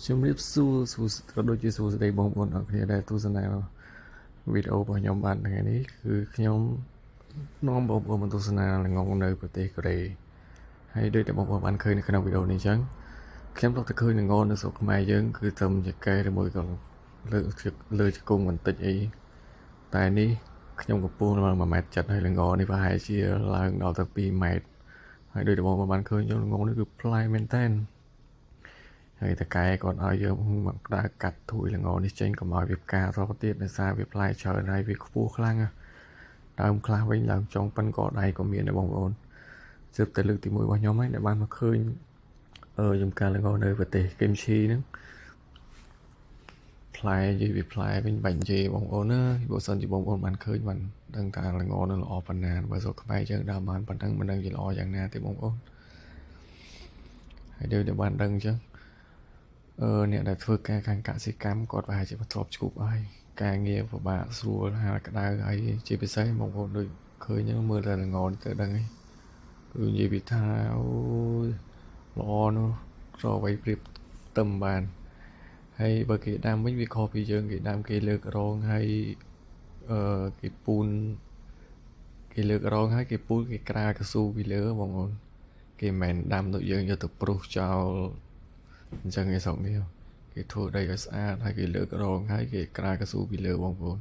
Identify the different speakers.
Speaker 1: ជំរាបសួរក៏ដូចជាសួស្តីបងប្អូនអរគ្នាដែលទស្សនាវីដេអូរបស់ខ្ញុំបានថ្ងៃនេះគឺខ្ញុំនាំបងប្អូនមកទស្សនាល្ងនៅប្រទេសកូរ៉េហើយដូចតែបងប្អូនបានឃើញនៅក្នុងវីដេអូនេះអញ្ចឹងខ្ញុំធ្លាប់តែឃើញល្ងនៅស្រុកខ្មែរយើងគឺត្រឹមជាកែឬមួយក៏លើជង្គង់បន្តិចអីតែនេះខ្ញុំកំពុងឡើង1.7 ម៉ែត្រហើយល្ងនេះប្រហែលជាឡើងដល់ទៅ2 ម៉ែត្រហើយដូចតែបងប្អូនបានឃើញល្ងនេះគឺប្លែកមែនតើហើយតកែគាត់ឲ្យយើងមកដើរកាត់ធួយល្ងនេះចេញកុំឲ្យវាផ្ការត់ទៀតដោយសារវាផ្លែច្រើនហើយវាខ្ពស់ខ្លាំងដើមខ្លះវិញឡើងចុងប៉ិនកដៃក៏មានដែរបងប្អូនជិបតែលើកទី1របស់ខ្ញុំហើយដែលបានមកឃើញចំការល្ងនៅប្រទេសគីមឈីហ្នឹងផ្លែយីវាផ្លែវិញបាញ់ជេបងប្អូនណាបើសិនជាបងប្អូនបានឃើញបានដឹងថាល្ងនឹងល្អប៉ុណ្ណាបើស្រុកខ្មែរយើងដើមបានប៉ុណ្ណឹងមិនដឹងជាល្អយ៉ាងណាទេបងប្អូនហើយដូចបានដឹងអញ្ចឹងអ្នកដែលធ្វើការខាងកសិកម្មគាត់ប្រហែលជាធ្លាប់ជួបហើយការងារពិបាកស្រួលហាលក្តៅហើយជាពិសេសបងប្អូនដូចឃើញហ្នឹងមើលតែល្ងទៅដឹងហើយគឺនិយាយពីថាអូយល្អនោះរកអ្វីប្រៀបតឹមបានហើយបើគេដាំវិញវាខុសពីយើងគេដាំគេលើករងហើយគេពូនគេលើករងហើយគេពូនគេក្រាលកស៊ូពីលើបងប្អូនគេមិនមែនដាំដូចយើងយកទៅព្រុសចោលអញ្ចឹងឯស្រុកនេះគេធ្វើដីឲ្យស្អាតហើយគេលើករងហើយគេក្រាលកស៊ូពីលើបងប្អូន